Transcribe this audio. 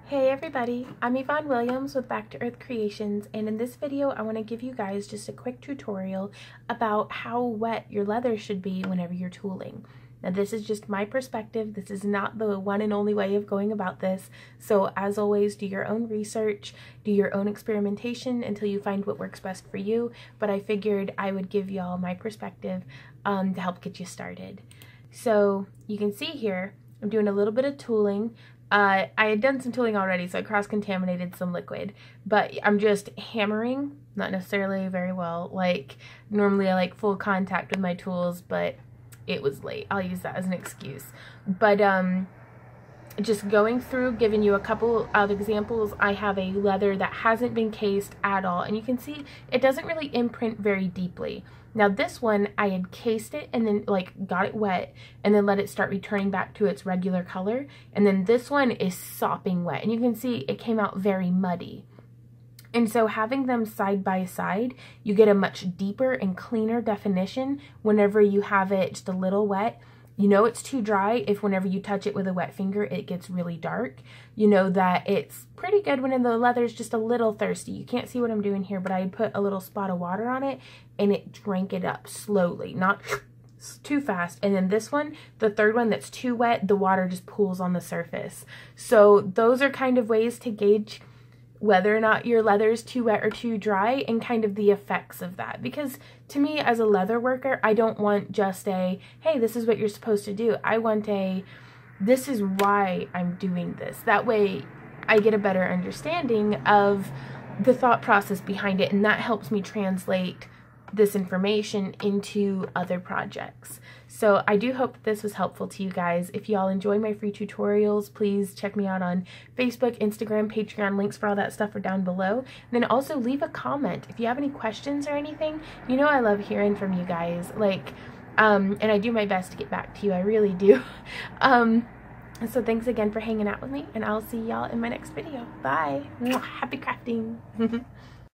Hey everybody, I'm Yvonne Williams with Back to Earth Creations, and in this video I want to give you guys just a quick tutorial about how wet your leather should be whenever you're tooling. Now this is just my perspective. This is not the one and only way of going about this, so as always, do your own research, do your own experimentation until you find what works best for you, but I figured I would give y'all my perspective to help get you started. So you can see here I'm doing a little bit of tooling. I had done some tooling already, so I cross-contaminated some liquid, but I'm just hammering, not necessarily very well. Like, normally I like full contact with my tools, but it was late. I'll use that as an excuse. But just going through, giving you a couple of examples. I have a leather that hasn't been cased at all, and you can see it doesn't really imprint very deeply. Now this one, I had cased it and then like got it wet and then let it start returning back to its regular color. And then this one is sopping wet, and you can see it came out very muddy. And so having them side by side, you get a much deeper and cleaner definition whenever you have it just a little wet. You know it's too dry if whenever you touch it with a wet finger it gets really dark. You know that it's pretty good when the leather's just a little thirsty. You can't see what I'm doing here, but I put a little spot of water on it and it drank it up slowly, not too fast. And then this one, the third one that's too wet, the water just pools on the surface. So those are kind of ways to gauge whether or not your leather is too wet or too dry, and kind of the effects of that. Because to me, as a leather worker, I don't want just a, hey, this is what you're supposed to do. I want a, this is why I'm doing this. That way I get a better understanding of the thought process behind it, and that helps me translate this information into other projects. So I do hope that this was helpful to you guys. If y'all enjoy my free tutorials, please check me out on Facebook, Instagram, Patreon. Links for all that stuff are down below. And then also leave a comment if you have any questions or anything. You know I love hearing from you guys. Like, and I do my best to get back to you. I really do. So thanks again for hanging out with me, and I'll see y'all in my next video. Bye. Happy crafting.